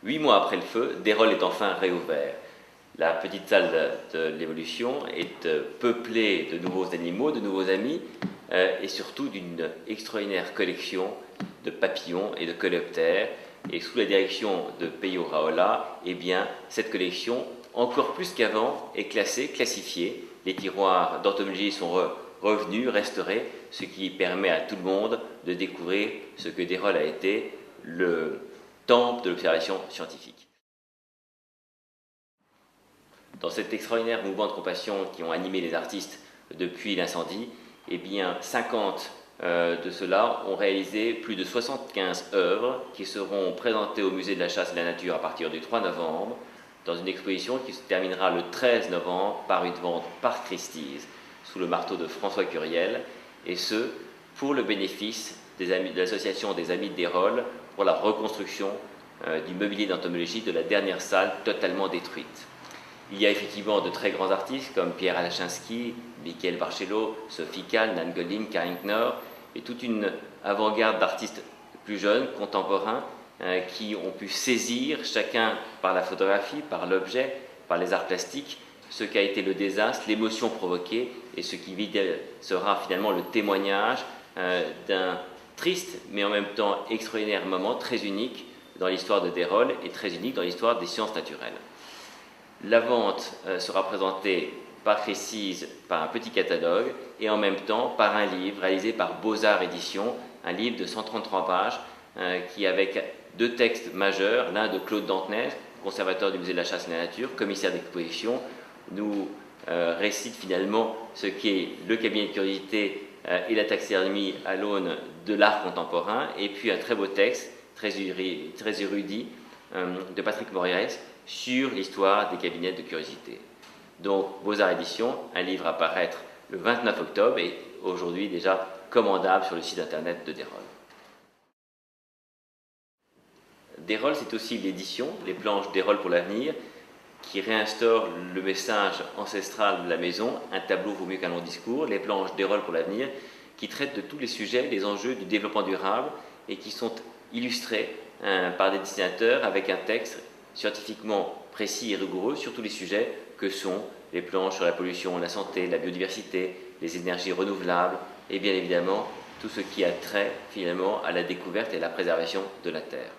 8 mois après le feu, Dérol est enfin réouvert. La petite salle de l'évolution est peuplée de nouveaux animaux, de nouveaux amis, et surtout d'une extraordinaire collection de papillons et de coléoptères. Et sous la direction de Peyo Raola, eh bien, cette collection, encore plus qu'avant, est classifiée. Les tiroirs d'entomologie sont revenus, restaurés, ce qui permet à tout le monde de découvrir ce que Dérol a été, le temple de l'observation scientifique. Dans cet extraordinaire mouvement de compassion qui ont animé les artistes depuis l'incendie, eh bien 50 de ceux-là ont réalisé plus de 75 œuvres qui seront présentées au musée de la chasse et de la nature à partir du 3 novembre, dans une exposition qui se terminera le 13 novembre par une vente par Christie's, sous le marteau de François Curiel, et ce, pour le bénéfice de l'association des Amis de Dérol, pour la reconstruction du mobilier d'entomologie de la dernière salle totalement détruite. Il y a effectivement de très grands artistes comme Pierre Alachinsky, Michael Barcello, Sophie Kahl, Nan Goldin, Karin Knorr, et toute une avant-garde d'artistes plus jeunes, contemporains, qui ont pu saisir, chacun par la photographie, par l'objet, par les arts plastiques, ce qu'a été le désastre, l'émotion provoquée, et ce qui sera finalement le témoignage d'un triste, mais en même temps extraordinaire moment, très unique dans l'histoire de Dérol et très unique dans l'histoire des sciences naturelles. La vente sera présentée par Christie's par un petit catalogue et en même temps par un livre réalisé par Beaux-Arts Éditions, un livre de 133 pages qui, avec deux textes majeurs, l'un de Claude Dantenez, conservateur du musée de la chasse et de la nature, commissaire d'exposition, nous récite finalement ce qu'est le cabinet de curiosité et la taxidermie à l'aune de l'art contemporain, et puis un très beau texte, très érudit, de Patrick Moreres, sur l'histoire des cabinets de curiosité. Donc, Beaux-Arts Éditions, un livre à paraître le 29 octobre et aujourd'hui déjà commandable sur le site internet de Dérol. Dérol, c'est aussi l'édition, les planches Dérol pour l'avenir, qui réinstaure le message ancestral de la maison, un tableau vaut mieux qu'un long discours, les planches Dérol pour l'avenir, qui traitent de tous les sujets, les enjeux du développement durable et qui sont illustrés par des dessinateurs avec un texte scientifiquement précis et rigoureux sur tous les sujets que sont les planches sur la pollution, la santé, la biodiversité, les énergies renouvelables et bien évidemment tout ce qui a trait finalement à la découverte et à la préservation de la Terre.